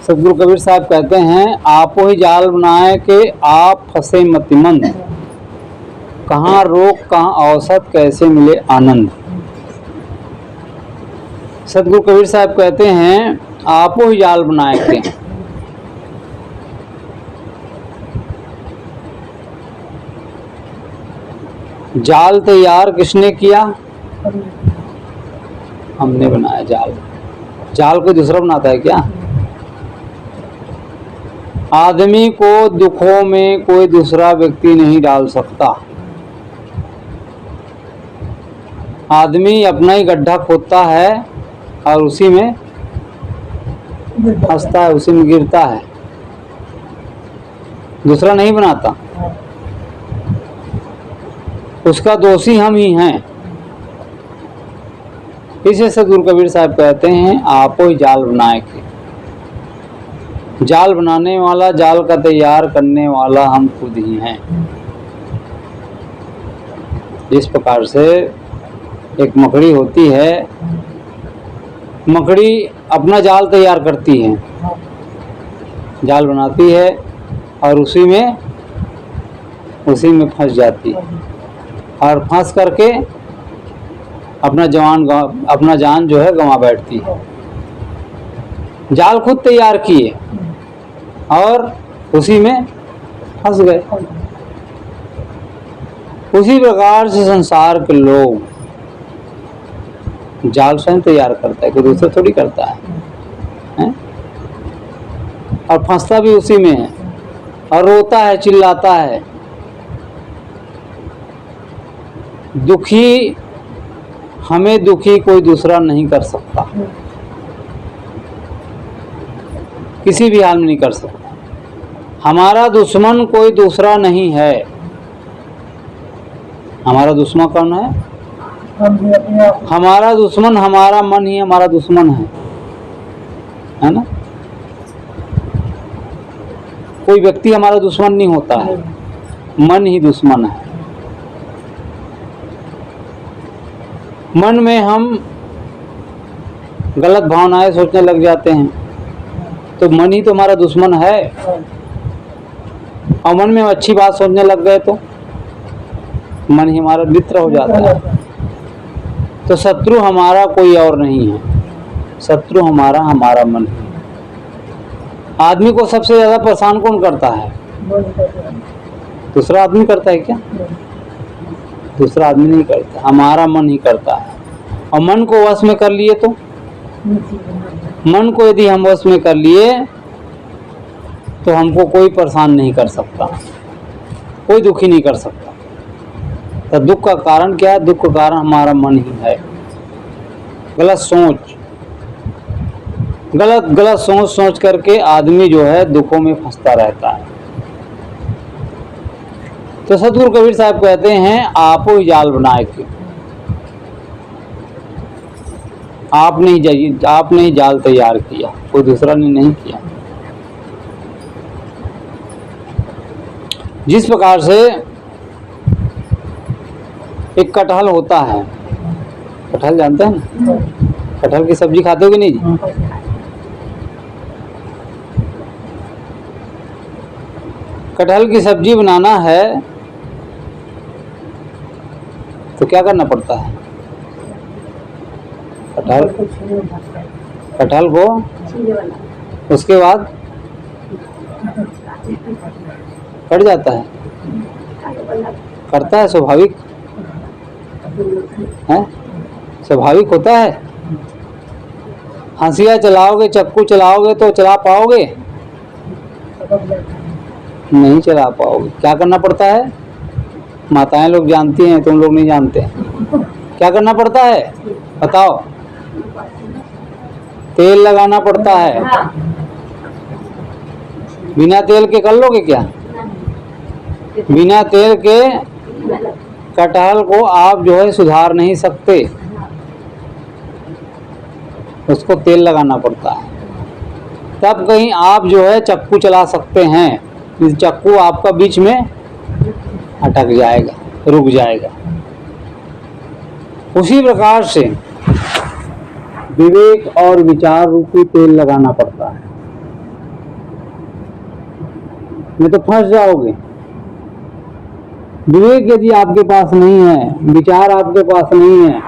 सतगुरु कबीर साहब कहते हैं, आपो ही जाल बनाए के आप फंसे मतिमंद, कहाँ रोक कहाँ औसत कैसे मिले आनंद। सतगुरु कबीर साहब कहते हैं, आपो ही जाल बनाए के, जाल तैयार किसने किया? हमने बनाया जाल। जाल कोई दूसरा बनाता है क्या? आदमी को दुखों में कोई दूसरा व्यक्ति नहीं डाल सकता। आदमी अपना ही गड्ढा खोदता है और उसी में फंसता है, उसी में गिरता है, दूसरा नहीं बनाता। उसका दोषी हम ही हैं। इसे सतगुरु कबीर साहब कहते हैं, आपो ही जाल बनाए के। जाल बनाने वाला, जाल का तैयार करने वाला हम खुद ही हैं। इस प्रकार से एक मकड़ी होती है, मकड़ी अपना जाल तैयार करती है, जाल बनाती है और उसी में फंस जाती है और फंस करके अपना जान जो है गंवा बैठती है। जाल खुद तैयार किए और उसी में फंस गए। उसी प्रकार से संसार के लोग जाल स्वयं तैयार करता है, कोई दूसरा थोड़ी करता है? और फंसता भी उसी में है और रोता है, चिल्लाता है। दुखी, हमें दुखी कोई दूसरा नहीं कर सकता, किसी भी हाल में नहीं कर सकता। हमारा दुश्मन कोई दूसरा नहीं है। हमारा दुश्मन कौन है? हमारा दुश्मन हमारा मन ही हमारा दुश्मन है ना? कोई व्यक्ति हमारा दुश्मन नहीं होता है, मन ही दुश्मन है। मन में हम गलत भावनाएं सोचने लग जाते हैं तो मन ही तो हमारा दुश्मन है। और मन में अच्छी बात सोचने लग गए तो मन ही हमारा मित्र हो जाता है। तो शत्रु हमारा कोई और नहीं है, शत्रु हमारा मन है। आदमी को सबसे ज्यादा परेशान कौन करता है? दूसरा आदमी करता है क्या? दूसरा आदमी नहीं करता, हमारा मन ही करता है। और मन को वश में कर लिए तो, मन को यदि हम वश में कर लिए तो हमको कोई परेशान नहीं कर सकता, कोई दुखी नहीं कर सकता। तो दुख का कारण क्या है? दुख का कारण हमारा मन ही है। गलत सोच, गलत सोच करके आदमी जो है दुखों में फंसता रहता है। तो सतगुरु कबीर साहब कहते हैं, आपो ही जाल बनाए के। आपने ही जाल तैयार किया, कोई दूसरा ने नहीं किया। जिस प्रकार से एक कटहल होता है, कटहल जानते हैं ना? कटहल की सब्जी खाते हो कि नहीं जी? कटहल की सब्जी बनाना है तो क्या करना पड़ता है? कटहल को उसके बाद कट जाता है, करता है, स्वाभाविक है, स्वाभाविक होता है। हंसिया चलाओगे, चक्कू चलाओगे तो चला पाओगे? नहीं चला पाओगे। क्या करना पड़ता है? माताएं लोग जानती हैं, तुम लोग नहीं जानते। क्या करना पड़ता है बताओ? तेल लगाना पड़ता है। बिना तेल के कर लोगे क्या? बिना तेल के कटहल को आप जो है सुधार नहीं सकते, उसको तेल लगाना पड़ता है। तब कहीं आप जो है चक्कू चला सकते हैं। चक्कू आपका बीच में अटक जाएगा, रुक जाएगा। उसी प्रकार से विवेक और विचार रूपी तेल लगाना पड़ता है। नहीं तो फंस जाओगे। विवेक यदि आपके पास नहीं है, विचार आपके पास नहीं है,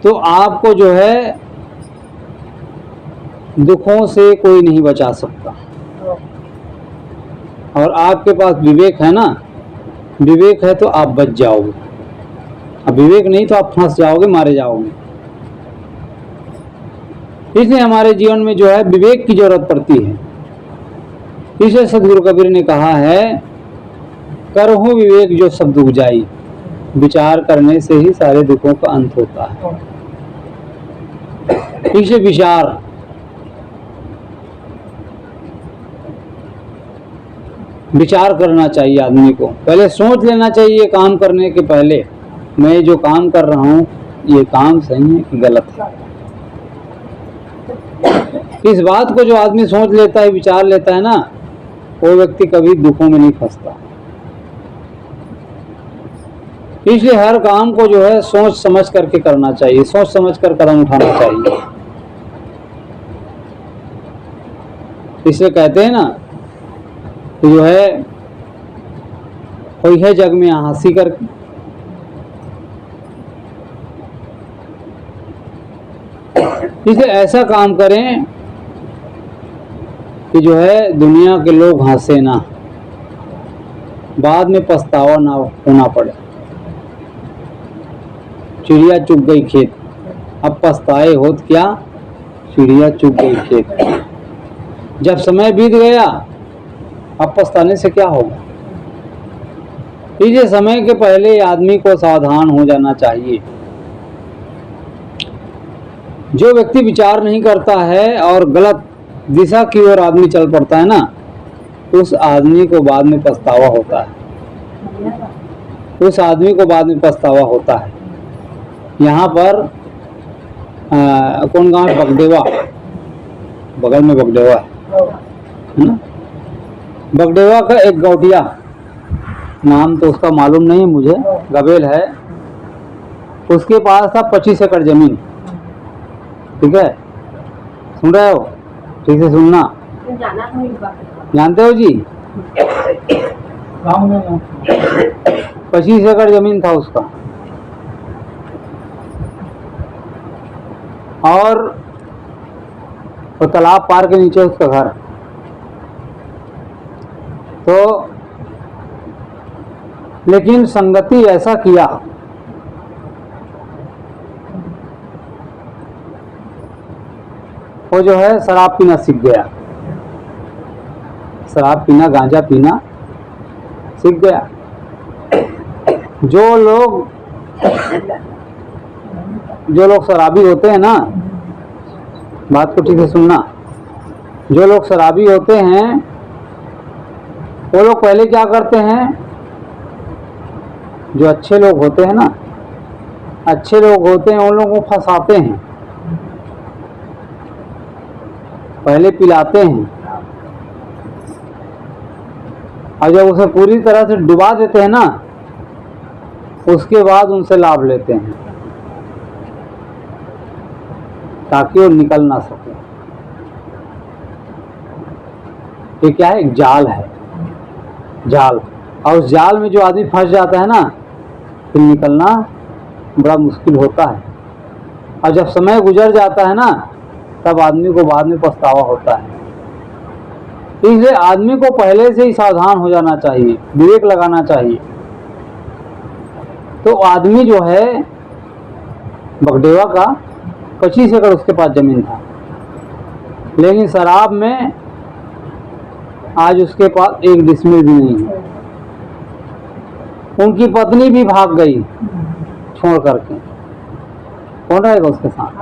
तो आपको जो है दुखों से कोई नहीं बचा सकता। और आपके पास विवेक है ना, विवेक है तो आप बच जाओगे। अब विवेक नहीं तो आप फंस जाओगे, मारे जाओगे। इसलिए हमारे जीवन में जो है विवेक की जरूरत पड़ती है। इसलिए सदगुरु कबीर ने कहा है, करहु विवेक जो सब दुख जाई, विचार करने से ही सारे दुखों का अंत होता है। इसलिए विचार करना चाहिए आदमी को। पहले सोच लेना चाहिए काम करने के पहले, मैं जो काम कर रहा हूँ ये काम सही है कि गलत है। इस बात को जो आदमी सोच लेता है, विचार लेता है ना, वो व्यक्ति कभी दुखों में नहीं फंसता। इसलिए हर काम को जो है सोच समझ करके करना चाहिए, सोच समझ कर कदम उठाना चाहिए। इसलिए कहते हैं ना कि जो है कोई है जग में हंसी करके, इसलिए ऐसा काम करें कि जो है दुनिया के लोग हंसे ना, बाद में पछतावा ना होना पड़े। चिड़िया चुग गई खेत, अब पछताए होत क्या, चिड़िया चुग गई खेत। जब समय बीत गया अब पछताने से क्या होगा। इसलिए समय के पहले आदमी को सावधान हो जाना चाहिए। जो व्यक्ति विचार नहीं करता है और गलत दिशा की ओर आदमी चल पड़ता है ना, उस आदमी को बाद में पछतावा होता है। उस आदमी को बाद में पछतावा होता है। यहाँ पर कौन गांव, बगडेवा, बगल में बगडेवा है ना। बगडेवा का एक गौटिया, नाम तो उसका मालूम नहीं मुझे, गबेल है, उसके पास था 25 एकड़ जमीन। ठीक है, सुन रहे हो, ठीक से सुनना। जानते हो जी, 25 एकड़ जमीन था उसका, और वो तालाब पार के नीचे उसका घर। तो लेकिन संगति ऐसा किया, वो जो है शराब पीना सीख गया, शराब पीना, गांजा पीना सीख गया। जो लोग शराबी होते हैं ना, बात को ठीक से सुनना, जो लोग शराबी होते हैं वो लोग पहले क्या करते हैं, जो अच्छे लोग होते हैं ना, अच्छे लोग होते हैं उन लोगों को फंसाते हैं, पहले पिलाते हैं, और जब उसे पूरी तरह से डुबा देते हैं ना, उसके बाद उनसे लाभ लेते हैं ताकि वो निकल ना सके। ये क्या है, एक जाल है, जाल। और उस जाल में जो आदमी फंस जाता है ना, फिर निकलना बड़ा मुश्किल होता है। और जब समय गुजर जाता है ना, तब आदमी को बाद में पछतावा होता है। इसलिए आदमी को पहले से ही सावधान हो जाना चाहिए, विवेक लगाना चाहिए। तो आदमी जो है बगडेवा का 25 एकड़ उसके पास जमीन था, लेकिन शराब में आज उसके पास एक डिसमिल भी नहीं है। उनकी पत्नी भी भाग गई छोड़ करके, कौन रहेगा उसके साथ।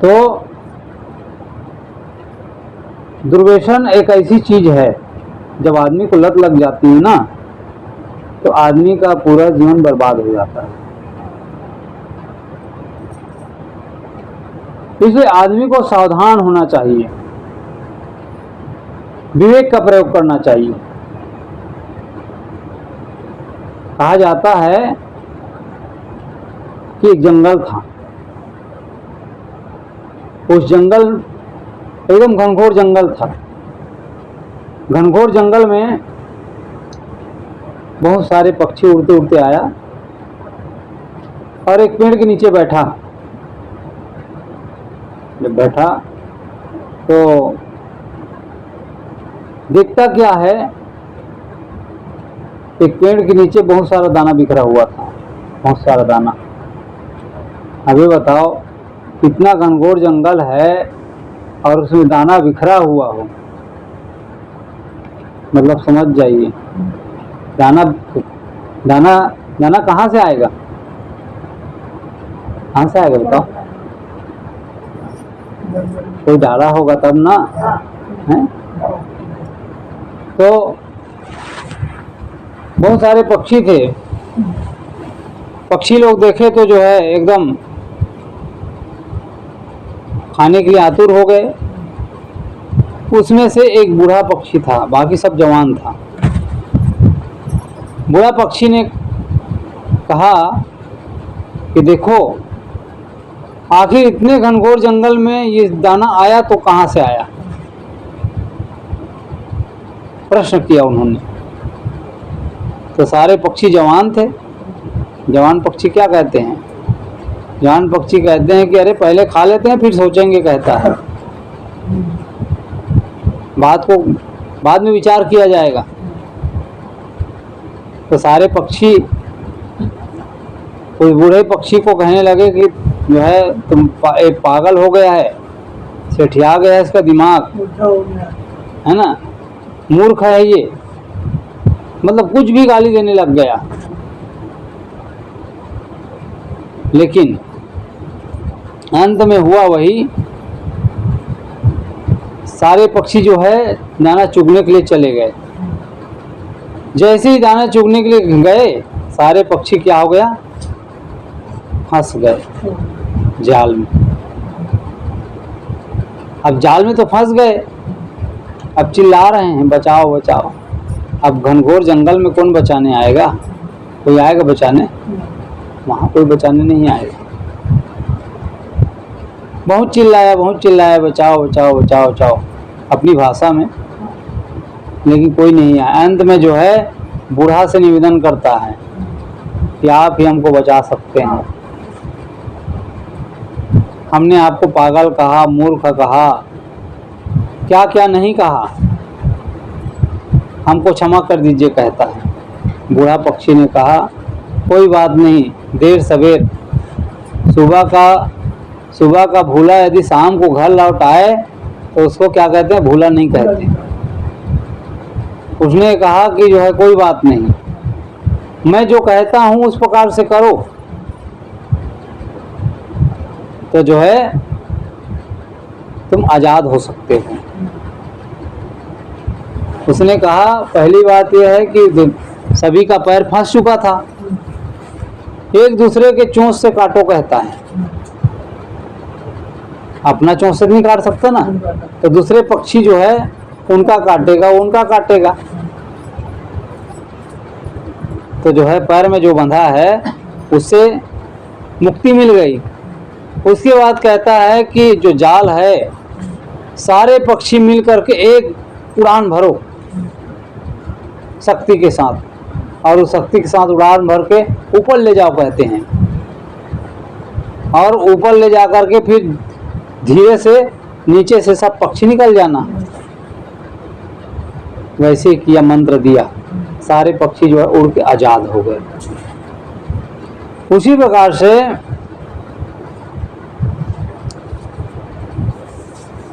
तो दुर्व्यसन एक ऐसी चीज है, जब आदमी को लत लग जाती है ना, तो आदमी का पूरा जीवन बर्बाद हो जाता है। इसलिए आदमी को सावधान होना चाहिए, विवेक का प्रयोग करना चाहिए। कहा जाता है कि एक जंगल था, उस जंगल एकदम घनघोर जंगल था। घनघोर जंगल में बहुत सारे पक्षी उड़ते उड़ते आया और एक पेड़ के नीचे बैठा। जब बैठा तो देखता क्या है, एक पेड़ के नीचे बहुत सारा दाना बिखरा हुआ था, बहुत सारा दाना। अभी बताओ, इतना घनघोर जंगल है और उसमें दाना बिखरा हुआ हो, मतलब समझ जाइए दाना दाना दाना कहाँ से आएगा, कहाँ से आएगा बताओ? कोई डाला होगा तब ना है। तो बहुत सारे पक्षी थे। पक्षी लोग देखे तो जो है एकदम खाने के लिए आतुर हो गए। उसमें से एक बूढ़ा पक्षी था, बाकी सब जवान था। बूढ़ा पक्षी ने कहा कि देखो, आखिर इतने घनघोर जंगल में ये दाना आया तो कहाँ से आया? प्रश्न किया उन्होंने। तो सारे पक्षी जवान थे। जवान पक्षी क्या कहते हैं? जवान पक्षी कहते हैं कि अरे पहले खा लेते हैं फिर सोचेंगे, कहता है। बात को बाद में विचार किया जाएगा। तो सारे पक्षी उस बूढ़े पक्षी को कहने लगे कि जो है तुम एक पागल हो गया है, सेठिया गया है इसका दिमाग, है ना, मूर्ख है ये, मतलब कुछ भी गाली देने लग गया। लेकिन अंत में हुआ वही, सारे पक्षी जो है दाना चुगने के लिए चले गए। जैसे ही दाना चुगने के लिए गए, सारे पक्षी क्या हो गया, फंस गए जाल में। अब जाल में तो फंस गए, अब चिल्ला रहे हैं बचाओ बचाओ। अब घनघोर जंगल में कौन बचाने आएगा? कोई आएगा बचाने? वहां कोई बचाने नहीं आएगा। बहुत चिल्लाया बचाओ बचाओ बचाओ बचाओ अपनी भाषा में, लेकिन कोई नहीं आया। अंत में जो है बूढ़ा से निवेदन करता है कि आप ही हमको बचा सकते हैं। हमने आपको पागल कहा, मूर्ख कहा, क्या क्या नहीं कहा, हमको क्षमा कर दीजिए, कहता है। बूढ़ा पक्षी ने कहा कोई बात नहीं, देर सवेर सुबह का भूला यदि शाम को घर लौट आए तो उसको क्या कहते हैं, भूला नहीं कहते। उसने कहा कि जो है कोई बात नहीं, मैं जो कहता हूं उस प्रकार से करो तो जो है तुम आजाद हो सकते हो। उसने कहा पहली बात यह है कि सभी का पैर फंस चुका था, एक दूसरे के चोंच से काटो, कहता है। अपना चोंच से नहीं काट सकता ना, तो दूसरे पक्षी जो है उनका काटेगा, उनका काटेगा। तो जो है पैर में जो बंधा है उससे मुक्ति मिल गई। उसके बाद कहता है कि जो जाल है, सारे पक्षी मिल करके एक उड़ान भरो शक्ति के साथ, और उस शक्ति के साथ उड़ान भर के ऊपर ले जाओ, कहते हैं। और ऊपर ले जा करके फिर धीरे से नीचे से सब पक्षी निकल जाना। वैसे ही किया, मंत्र दिया, सारे पक्षी जो है उड़ के आजाद हो गए। उसी प्रकार से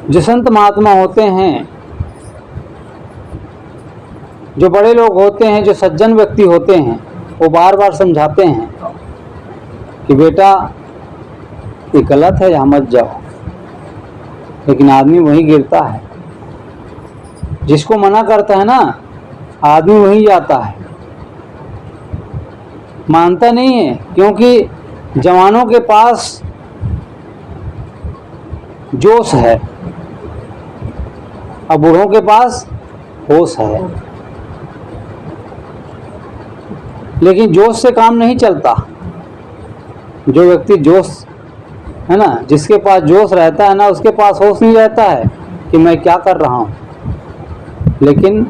जो संत महात्मा होते हैं, जो बड़े लोग होते हैं, जो सज्जन व्यक्ति होते हैं, वो बार बार समझाते हैं कि बेटा ये गलत है, यहाँ मत जाओ। लेकिन आदमी वहीं गिरता है, जिसको मना करता है ना आदमी वहीं जाता है, मानता नहीं है। क्योंकि जवानों के पास जोश है और बूढ़ों के पास होश है। लेकिन जोश से काम नहीं चलता। जो व्यक्ति जोश है ना, जिसके पास जोश रहता है ना, उसके पास होश नहीं रहता है। कि मैं क्या कर रहा हूँ, लेकिन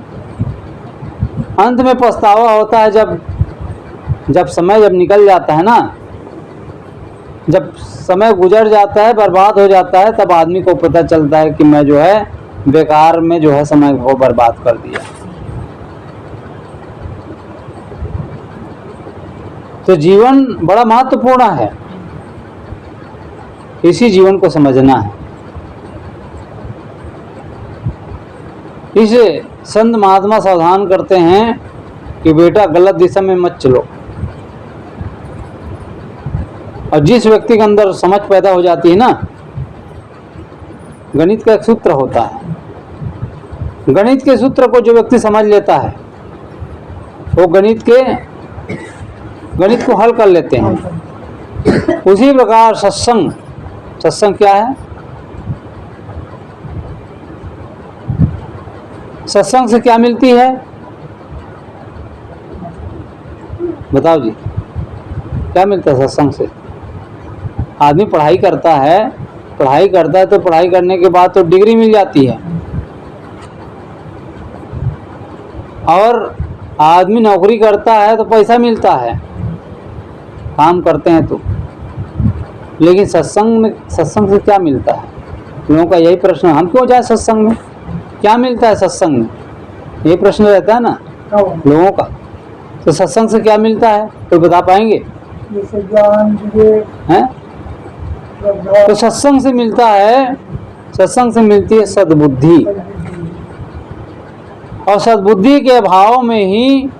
अंत में पछतावा होता है जब समय जब निकल जाता है ना, जब समय गुजर जाता है, बर्बाद हो जाता है, तब आदमी को पता चलता है कि मैं जो है बेकार में जो है समय को बर्बाद कर दिया। तो जीवन बड़ा महत्वपूर्ण है, इसी जीवन को समझना है। इसे संत महात्मा सावधान करते हैं कि बेटा गलत दिशा में मत चलो। और जिस व्यक्ति के अंदर समझ पैदा हो जाती है ना, गणित का एक सूत्र होता है, गणित के सूत्र को जो व्यक्ति समझ लेता है वो गणित को हल कर लेते हैं। उसी प्रकार सत्संग क्या है? सत्संग से क्या मिलती है? बताओ जी, क्या मिलता है सत्संग से? आदमी पढ़ाई करता है तो पढ़ाई करने के बाद तो डिग्री मिल जाती है, और आदमी नौकरी करता है तो पैसा मिलता है, काम करते हैं तो। लेकिन सत्संग से क्या मिलता है? लोगों का यही प्रश्न है, हम क्यों जाए सत्संग में, क्या मिलता है सत्संग में? यही प्रश्न रहता है ना लोगों का। तो सत्संग से क्या मिलता है, कोई बता पाएंगे? हैं? तो सत्संग से मिलता है, सत्संग से मिलती है सद्बुद्धि, और सद्बुद्धि के अभाव में ही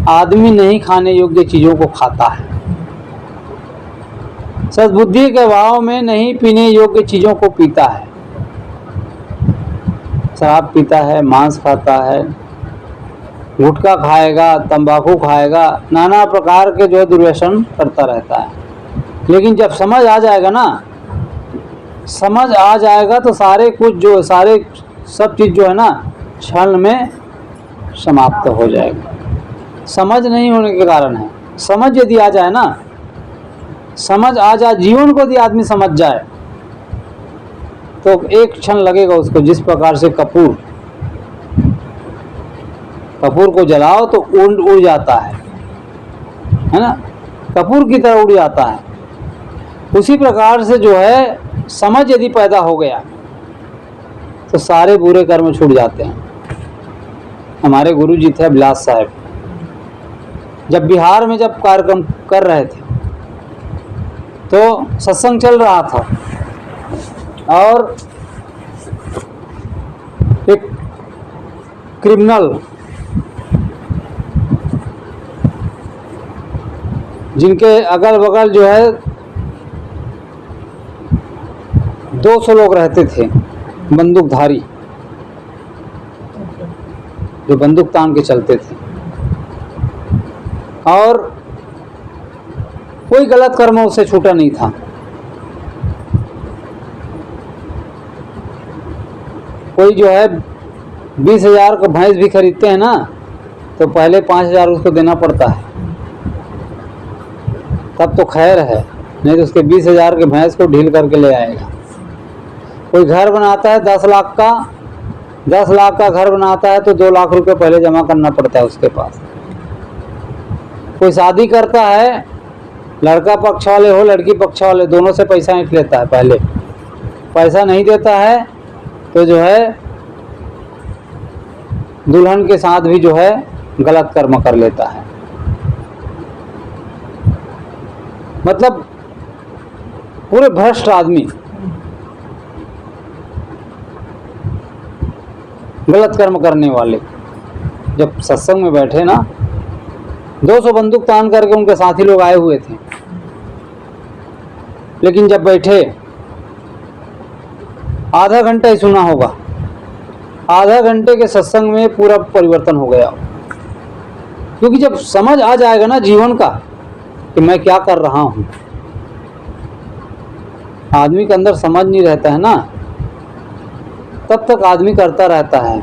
आदमी नहीं खाने योग्य चीजों को खाता है। सद्बुद्धि के अभाव में नहीं पीने योग्य चीजों को पीता है, शराब पीता है, मांस खाता है, गुटखा खाएगा, तंबाकू खाएगा, नाना प्रकार के जो दुर्व्यसन करता रहता है। लेकिन जब समझ आ जाएगा ना, समझ आ जाएगा तो सब चीज़ जो है ना क्षण में समाप्त हो जाएगा। समझ नहीं होने के कारण है। समझ यदि आ जाए ना, समझ आ जाए, जीवन को यदि आदमी समझ जाए तो एक क्षण लगेगा उसको। जिस प्रकार से कपूर को जलाओ तो उड़ जाता है ना, कपूर की तरह उड़ जाता है। उसी प्रकार से जो है समझ यदि पैदा हो गया तो सारे बुरे कर्म छूट जाते हैं। हमारे गुरु जी थे बिलास साहब, जब बिहार में जब कार्यक्रम कर रहे थे तो सत्संग चल रहा था, और एक क्रिमिनल जिनके अगल बगल जो है 200 लोग रहते थे, बंदूकधारी जो बंदूक तान के चलते थे, और कोई गलत कर्म उससे छूटा नहीं था। कोई जो है 20,000 का भैंस भी खरीदते हैं ना, तो पहले 5,000 उसको देना पड़ता है, तब तो खैर है, नहीं तो उसके 20,000 के भैंस को ढील करके ले आएगा। कोई घर बनाता है 10 लाख का घर बनाता है तो 2 लाख रुपए पहले जमा करना पड़ता है उसके पास। कोई शादी करता है, लड़का पक्ष वाले हो लड़की पक्ष वाले, दोनों से पैसा ऐंठ लेता है पहले। पैसा नहीं देता है तो जो है दुल्हन के साथ भी जो है गलत कर्म कर लेता है। मतलब पूरे भ्रष्ट आदमी, गलत कर्म करने वाले। जब सत्संग में बैठे ना, 200 बंदूक तान करके उनके साथी लोग आए हुए थे, लेकिन जब बैठे आधा घंटा ही सुना होगा, आधा घंटे के सत्संग में पूरा परिवर्तन हो गया। क्योंकि जब समझ आ जाएगा ना जीवन का कि मैं क्या कर रहा हूँ, आदमी के अंदर समझ नहीं रहता है ना, तब तक आदमी करता रहता है,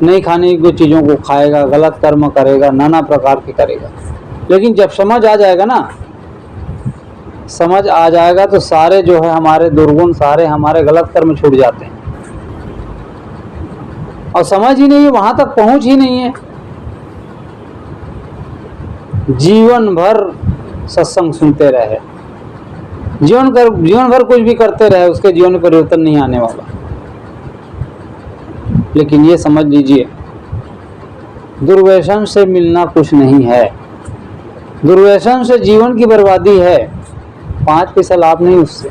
नहीं खाने की चीज़ों को खाएगा, गलत कर्म करेगा, नाना प्रकार के करेगा। लेकिन जब समझ आ जाएगा ना, समझ आ जाएगा तो सारे जो है हमारे दुर्गुण, सारे हमारे गलत कर्म छूट जाते हैं। और समझ ही नहीं है, वहां तक पहुंच ही नहीं है। जीवन भर सत्संग सुनते रहे, जीवन भर कुछ भी करते रहे, उसके जीवन में परिवर्तन नहीं आने वाला। लेकिन ये समझ लीजिए, दुर्व्यसन से मिलना कुछ नहीं है। दुर्व्यसन से जीवन की बर्बादी है, 5 पैसा लाभ नहीं उससे।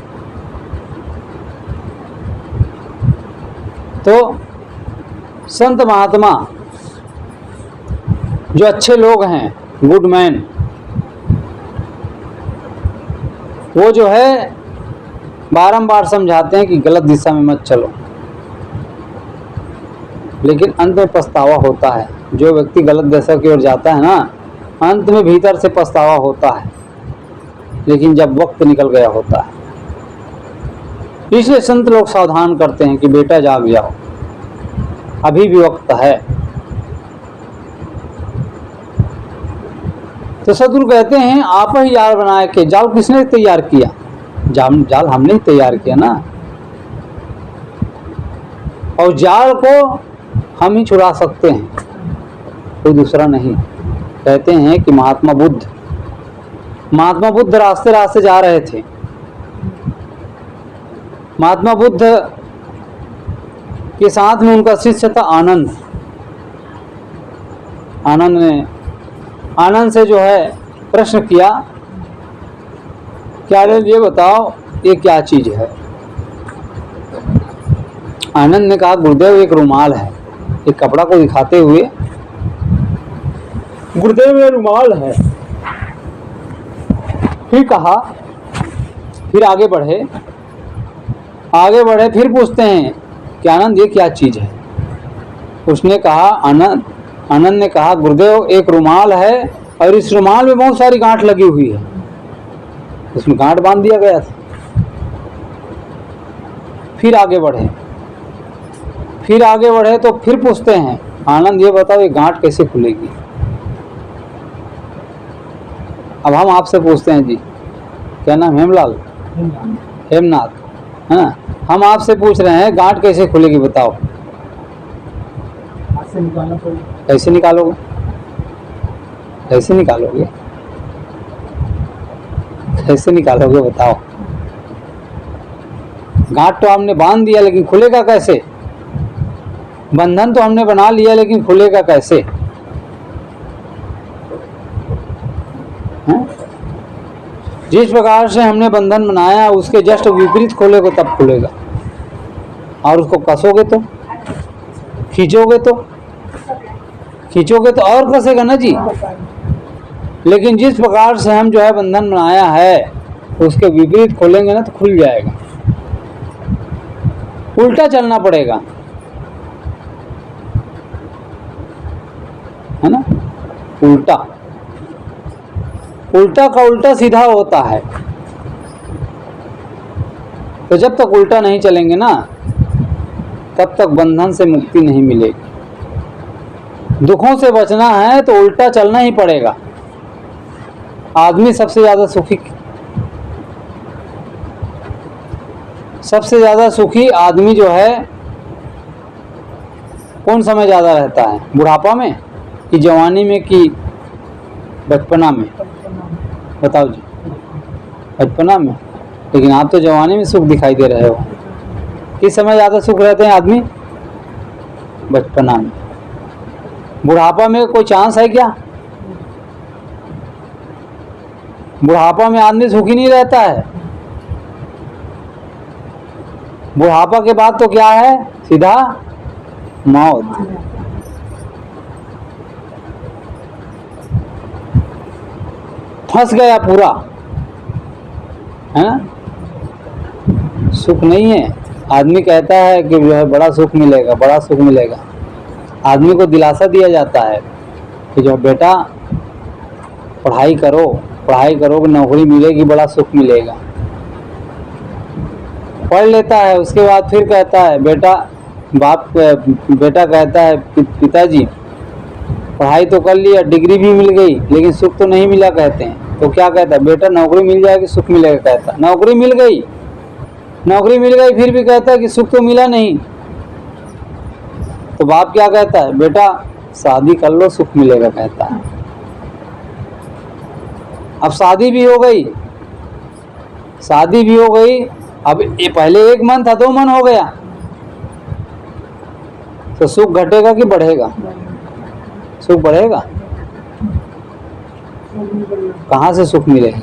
तो संत महात्मा जो अच्छे लोग हैं, गुड मैन, वो जो है बारंबार समझाते हैं कि गलत दिशा में मत चलो, लेकिन अंत में पछतावा होता है। जो व्यक्ति गलत दिशा की ओर जाता है ना, अंत में भीतर से पछतावा होता है, लेकिन जब वक्त निकल गया होता है। इसलिए संत लोग सावधान करते हैं कि बेटा जाग जाओ, अभी भी वक्त है। तो सदगुरु कहते हैं, आप ही जाल बनाए के। जाल किसने तैयार किया? जाल हमने ही तैयार किया ना, और जाल को हम ही छुड़ा सकते हैं, कोई दूसरा नहीं। कहते हैं कि महात्मा बुद्ध रास्ते रास्ते जा रहे थे। महात्मा बुद्ध के साथ में उनका शिष्य था आनंद। आनंद से जो है प्रश्न किया, क्या ये बताओ ये क्या चीज है? आनंद ने कहा, गुरुदेव एक रुमाल है। एक कपड़ा को दिखाते हुए, गुरुदेव ये रुमाल है। फिर कहा, फिर आगे बढ़े, फिर पूछते हैं कि आनंद ये क्या चीज है? उसने कहा, आनंद ने कहा, गुरुदेव एक रुमाल है, और इस रुमाल में बहुत सारी गांठ लगी हुई है, उसमें गांठ बांध दिया गया था। फिर आगे बढ़े तो फिर पूछते हैं, आनंद ये बताओ ये गांठ कैसे खुलेगी? अब हम आपसे पूछते हैं जी, क्या नाम? हेमलाल, हेमनाथ, है ना? हम आपसे पूछ रहे हैं गांठ कैसे खुलेगी बताओ। कैसे निकालोगे? कैसे निकालोगे बताओ। गांठ तो हमने बांध दिया, लेकिन खुलेगा कैसे? बंधन तो हमने बना लिया, लेकिन खुलेगा कैसे? है? जिस प्रकार से हमने बंधन बनाया, उसके जस्ट विपरीत खोलेगा तब खुलेगा। और उसको कसोगे तो, खींचोगे तो और कसेगा ना जी। लेकिन जिस प्रकार से हम जो है बंधन बनाया है, उसके विपरीत खोलेंगे ना तो खुल जाएगा। उल्टा चलना पड़ेगा, है ना? उल्टा का उल्टा सीधा होता है। तो जब तक उल्टा नहीं चलेंगे ना, तब तक बंधन से मुक्ति नहीं मिलेगी। दुखों से बचना है तो उल्टा चलना ही पड़ेगा। आदमी सबसे ज्यादा सुखी आदमी जो है, कौन समय ज्यादा रहता है? बुढ़ापा में कि जवानी में कि बचपना में? बताओ जी। बचपना में। लेकिन आप तो जवानी में सुख दिखाई दे रहे हो। किस समय ज्यादा सुख रहते हैं आदमी? बचपना में। बुढ़ापा में कोई चांस है क्या? बुढ़ापा में आदमी सुखी नहीं रहता है। बुढ़ापा के बाद तो क्या है? सीधा मौत। फंस गया पूरा, है ना? सुख नहीं है। आदमी कहता है कि जो है बड़ा सुख मिलेगा। आदमी को दिलासा दिया जाता है कि जो बेटा पढ़ाई करो, नौकरी मिलेगी, बड़ा सुख मिलेगा। पढ़ लेता है, उसके बाद फिर कहता है बेटा कहता है पिताजी पढ़ाई तो कर लिया, डिग्री भी मिल गई, लेकिन सुख तो नहीं मिला कहते हैं। तो क्या कहता है? बेटा नौकरी मिल जाएगी, सुख मिलेगा कहता है। नौकरी मिल गई, फिर भी कहता है कि सुख तो मिला नहीं। तो बाप क्या कहता है, बेटा शादी कर लो सुख मिलेगा कहता है। अब शादी भी हो गई, शादी भी हो गई, अब ये पहले एक मन था 2 मन हो गया, तो सुख घटेगा कि बढ़ेगा? सुख बढ़ेगा। कहाँ से सुख मिलेगा?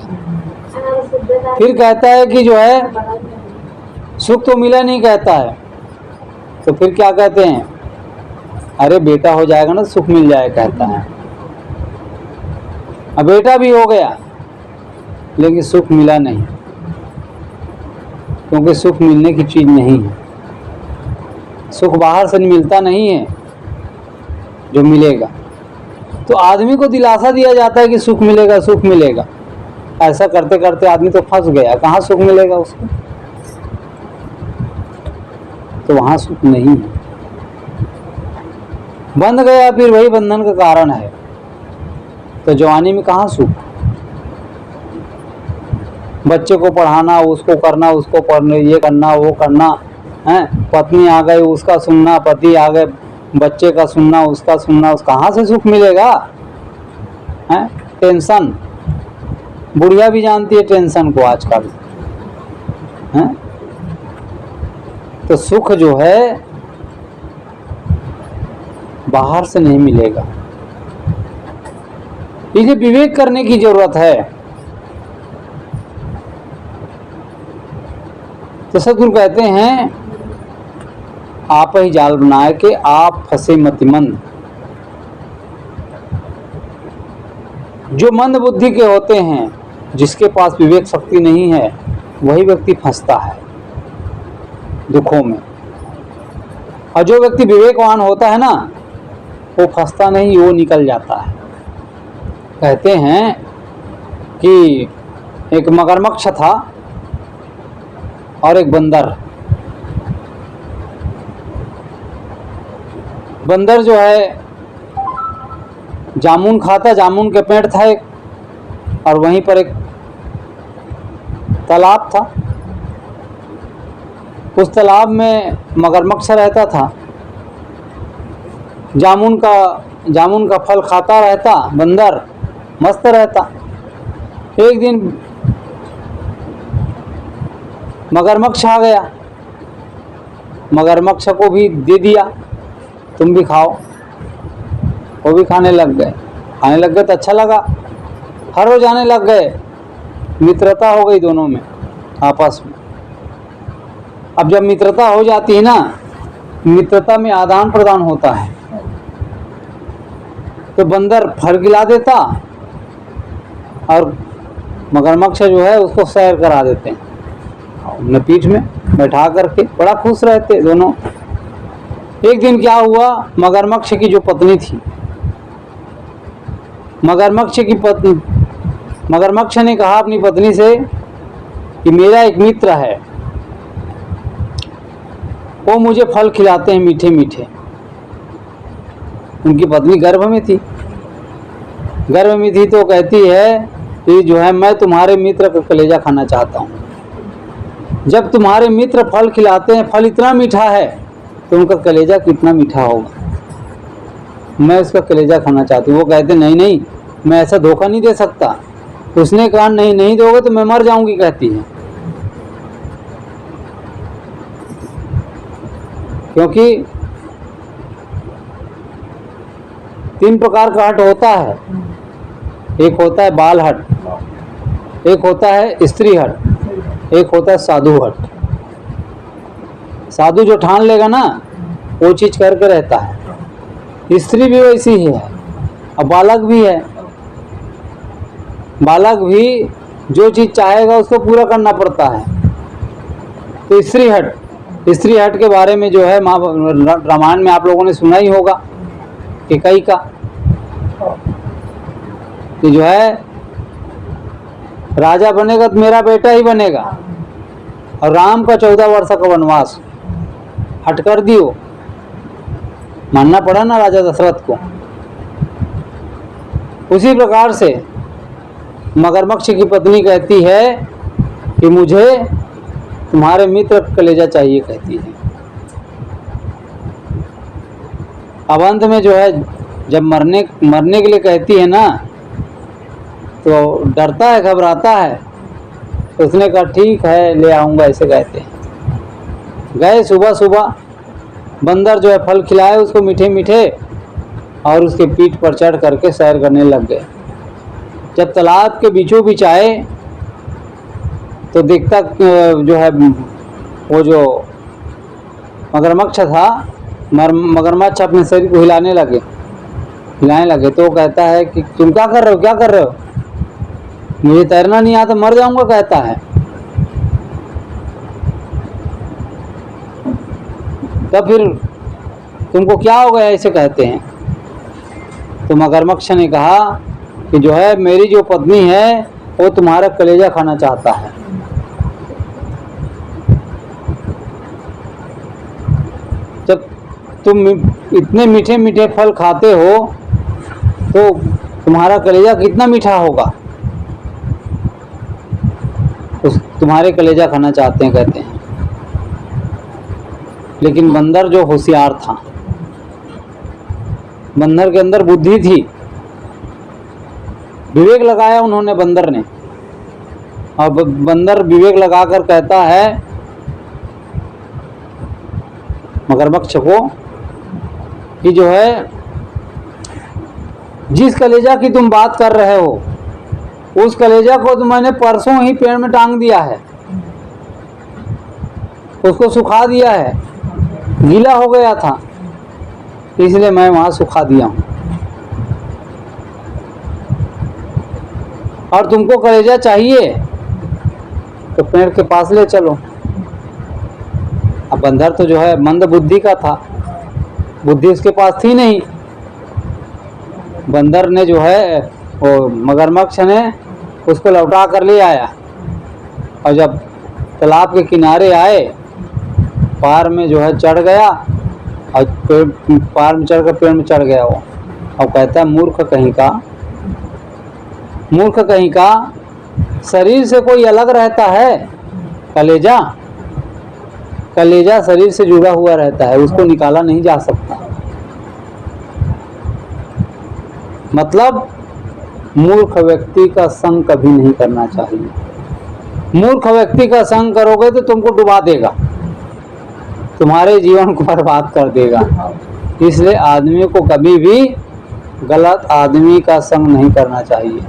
फिर कहता है कि जो है सुख तो मिला नहीं कहता है, तो फिर क्या कहते हैं, अरे बेटा हो जाएगा ना सुख मिल जाएगा कहता है। अब बेटा भी हो गया लेकिन सुख मिला नहीं, क्योंकि सुख मिलने की चीज नहीं है। सुख बाहर से मिलता नहीं है जो मिलेगा। तो आदमी को दिलासा दिया जाता है कि सुख मिलेगा सुख मिलेगा, ऐसा करते करते आदमी तो फंस गया, कहाँ सुख मिलेगा उसको? तो वहां सुख नहीं है, बंध गया, फिर वही बंधन का कारण है। तो जवानी में कहाँ सुख? बच्चे को पढ़ाना, उसको करना, उसको पढ़ने, ये करना वो करना है, पत्नी आ गई उसका सुनना, पति आ गए बच्चे का सुनना, उसका सुनना, उस कहाँ से सुख मिलेगा? है टेंशन, बुढ़िया भी जानती है टेंशन को आजकल है। तो सुख जो है बाहर से नहीं मिलेगा, इसलिए विवेक करने की जरूरत है। तो सदगुरु कहते हैं आप ही जाल बनाए के आप फंसे मतिमंद। जो मंद बुद्धि के होते हैं, जिसके पास विवेक शक्ति नहीं है, वही व्यक्ति फंसता है दुखों में। और जो व्यक्ति विवेकवान होता है ना, वो फंसता नहीं, वो निकल जाता है। कहते हैं कि एक मगरमच्छ था और एक बंदर। बंदर जो है जामुन खाता, जामुन के पेड़ था एक, और वहीं पर एक तालाब था। उस तालाब में मगरमच्छ रहता था, जामुन का फल खाता रहता, बंदर मस्त रहता। एक दिन मगरमच्छ आ गया, मगरमच्छ को भी दे दिया, तुम भी खाओ। वो भी खाने लग गए तो अच्छा लगा, हर रोज आने लग गए, मित्रता हो गई दोनों में आपस में। अब जब मित्रता हो जाती है ना, मित्रता में आदान प्रदान होता है, तो बंदर फल खिला देता और मगरमच्छ जो है उसको सैर करा देते हैं अपने पीठ में बैठा करके, बड़ा खुश रहते दोनों। एक दिन क्या हुआ, मगरमच्छ की जो पत्नी थी, मगरमच्छ ने कहा अपनी पत्नी से कि मेरा एक मित्र है, वो मुझे फल खिलाते हैं मीठे मीठे। उनकी पत्नी गर्भ में थी तो कहती है कि जो है मैं तुम्हारे मित्र का कलेजा खाना चाहता हूँ। जब तुम्हारे मित्र फल खिलाते हैं, फल इतना मीठा है तो उनका कलेजा कितना मीठा होगा, मैं उसका कलेजा खाना चाहती हूँ। वो कहते नहीं मैं ऐसा धोखा नहीं दे सकता। उसने कहा नहीं दोगे तो मैं मर जाऊंगी कहती है, क्योंकि 3 प्रकार का हट होता है। एक होता है बाल हट, एक होता है स्त्री हट, एक होता है साधु हट। साधु जो ठान लेगा ना वो चीज करके रहता है। स्त्री भी वैसी ही है और बालक भी है। बालक भी जो चीज चाहेगा उसको पूरा करना पड़ता है। तो स्त्री हट के बारे में जो है रामायण में आप लोगों ने सुना ही होगा, कैकेयी का, कि जो है राजा बनेगा तो मेरा बेटा ही बनेगा, और राम का 14 वर्ष का वनवास हट कर दियो, मानना पड़ा ना राजा दशरथ को। उसी प्रकार से मगरमच्छ की पत्नी कहती है कि मुझे तुम्हारे मित्र का कलेजा चाहिए कहती है। अब अंत में जो है जब मरने के लिए कहती है ना, तो डरता है, घबराता है। तो उसने कहा ठीक है ले आऊँगा, ऐसे कहते हैं। गए सुबह सुबह, बंदर जो है फल खिलाए उसको मीठे मीठे, और उसके पीठ पर चढ़ करके सैर करने लग गए। जब तालाब के बीचों बीच आए तो देखता जो है वो जो मगरमच्छ था, मगरमच्छ अपने शरीर को हिलाने लगे। तो वो कहता है कि तुम क्या कर रहे हो? मुझे तैरना नहीं आता, मर जाऊंगा, कहता है। तब फिर तुमको क्या हो गया, ऐसे कहते हैं। तो मगरमच्छ ने कहा कि जो है मेरी जो पत्नी है वो तुम्हारा कलेजा खाना चाहता है। जब तुम इतने मीठे मीठे फल खाते हो तो तुम्हारा कलेजा कितना मीठा होगा, तुम्हारे कलेजा खाना चाहते हैं, कहते हैं। लेकिन बंदर जो होशियार था, बंदर के अंदर बुद्धि थी, विवेक लगाया उन्होंने, बंदर ने। और बंदर विवेक लगाकर कहता है मगरमच्छ को कि जो है जिस कलेजा की तुम बात कर रहे हो उस कलेजा को तो मैंने परसों ही पेड़ में टांग दिया है, उसको सुखा दिया है, गीला हो गया था, इसलिए मैं वहां सुखा दिया हूं। और तुमको कलेजा चाहिए तो पेड़ के पास ले चलो। अब बंदर तो जो है मंद बुद्धि का था, बुद्धि उसके पास थी नहीं। बंदर ने जो है वो मगरमच्छ ने उसको लौटा कर ले आया, और जब तालाब के किनारे आए, पार में जो है चढ़ गया, और पार में चढ़कर पेड़ में चढ़ गया वो। और कहता है मूर्ख कहीं का, शरीर से कोई अलग रहता है, कलेजा शरीर से जुड़ा हुआ रहता है, उसको निकाला नहीं जा सकता। मतलब मूर्ख व्यक्ति का संग कभी नहीं करना चाहिए। मूर्ख व्यक्ति का संग करोगे तो तुमको डुबा देगा, तुम्हारे जीवन को बर्बाद कर देगा। इसलिए आदमी को कभी भी गलत आदमी का संग नहीं करना चाहिए।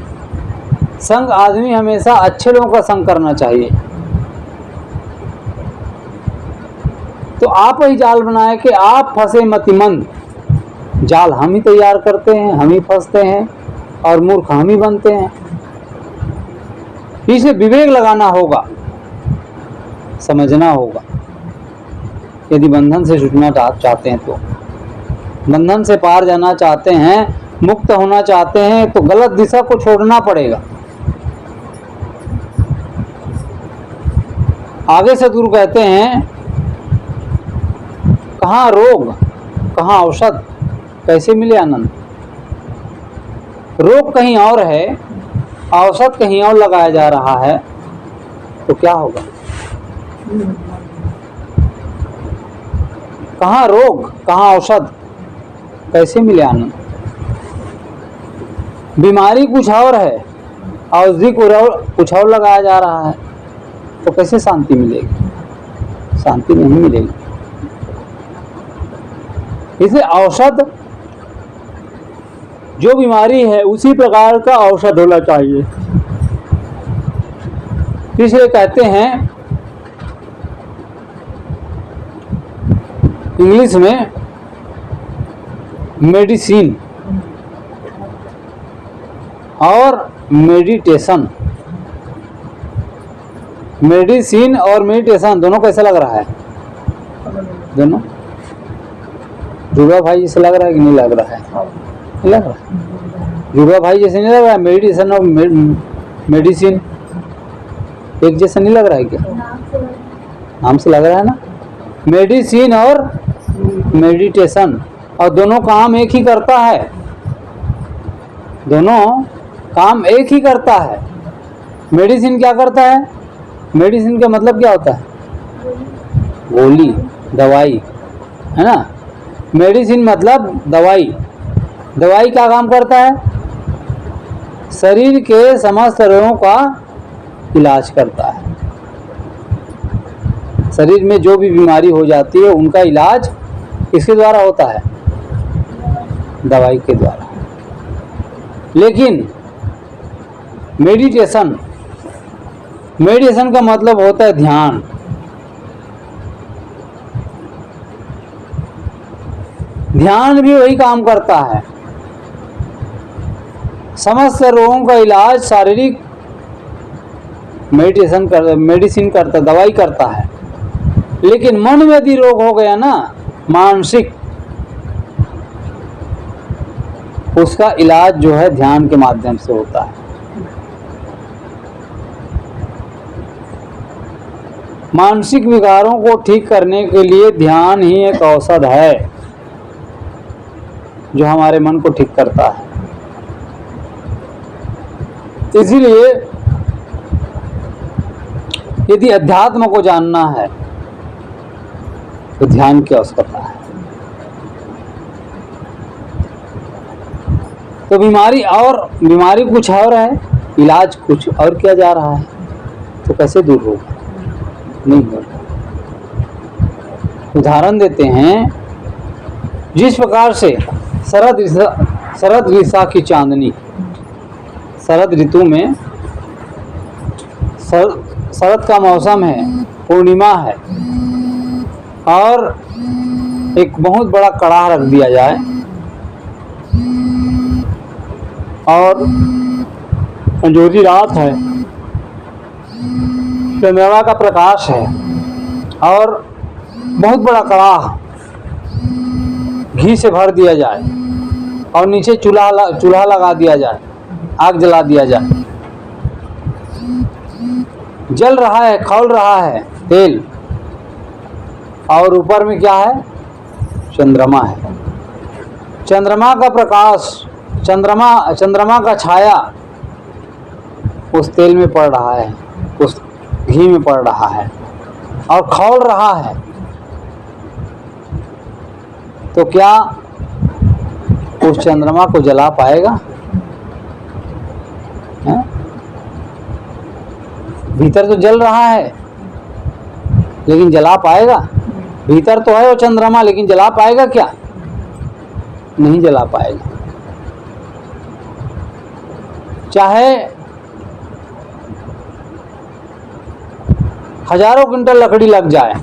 संग आदमी हमेशा अच्छे लोगों का संग करना चाहिए। तो आप ही जाल बनाए कि आप फंसे मतिमंद, जाल हम ही तैयार करते हैं, हम ही फंसते हैं, और मूर्ख हम ही बनते हैं। इसे विवेक लगाना होगा, समझना होगा। यदि बंधन से छूटना चाहते हैं, तो बंधन से पार जाना चाहते हैं, मुक्त होना चाहते हैं, तो गलत दिशा को छोड़ना पड़ेगा। आगे से गुरु कहते हैं कहाँ रोग कहाँ औषध, कैसे मिले आनंद। रोग कहीं और है, औषध कहीं और लगाया जा रहा है, तो क्या होगा। कहाँ रोग कहाँ औषध, कैसे मिले आनंद। बीमारी कुछ और है, औषधि कुछ और लगाया जा रहा है, तो कैसे शांति मिलेगी, शांति नहीं मिलेगी। इसे औषध जो बीमारी है उसी प्रकार का औषध होना चाहिए। इसलिए कहते हैं इंग्लिश में मेडिसिन और मेडिटेशन, मेडिसिन और मेडिटेशन दोनों कैसा लग रहा है, दोनों जुड़वा भाई जैसे लग रहा है कि नहीं लग रहा है, नहीं लग रहा। जुड़वा भाई जैसे नहीं लग रहा है, मेडिटेशन और मेडिसिन एक जैसा नहीं लग रहा है क्या, नाम से लग रहा है ना, मेडिसिन और मेडिटेशन, और दोनों काम एक ही करता है, दोनों काम एक ही करता है। मेडिसिन क्या करता है, मेडिसिन का मतलब क्या होता है, गोली दवाई है ना, मेडिसिन मतलब दवाई। दवाई क्या काम करता है? शरीर के समस्त रोगों का इलाज करता है। शरीर में जो भी बीमारी हो जाती है उनका इलाज किसके द्वारा होता है? दवाई के द्वारा। लेकिन मेडिटेशन, मेडिटेशन का मतलब होता है ध्यान। ध्यान भी वही काम करता है। समस्त रोगों का इलाज शारीरिक मेडिसिन करता, दवाई करता है। लेकिन मन में यदि रोग हो गया ना, मानसिक, उसका इलाज जो है ध्यान के माध्यम से होता है। मानसिक विकारों को ठीक करने के लिए ध्यान ही एक औषध है जो हमारे मन को ठीक करता है। इसीलिए यदि अध्यात्म को जानना है तो ध्यान की आवश्यकता है। तो बीमारी कुछ और है, इलाज कुछ और किया जा रहा है, तो कैसे दूर होगा? नहीं होगा। उदाहरण देते हैं, जिस प्रकार से शरद ऋतु की चांदनी, शरद ऋतु में शरद का मौसम है, पूर्णिमा है, और एक बहुत बड़ा कड़ाह रख दिया जाए और अंजोरी रात है, चंद्रमा का प्रकाश है और बहुत बड़ा कड़ाह घी से भर दिया जाए और नीचे चूल्हा लगा दिया जाए, आग जला दिया जाए, जल रहा है, खौल रहा है तेल, और ऊपर में क्या है? चंद्रमा है। चंद्रमा का प्रकाश, चंद्रमा का छाया उस तेल में पड़ रहा है, उस घी में पड़ रहा है और खौल रहा है। तो क्या उस चंद्रमा को जला पाएगा? है? भीतर तो जल रहा है लेकिन जला पाएगा? भीतर तो है वो चंद्रमा, लेकिन जला पाएगा क्या? नहीं जला पाएगा। चाहे हजारों क्विंटल लकड़ी लग जाए,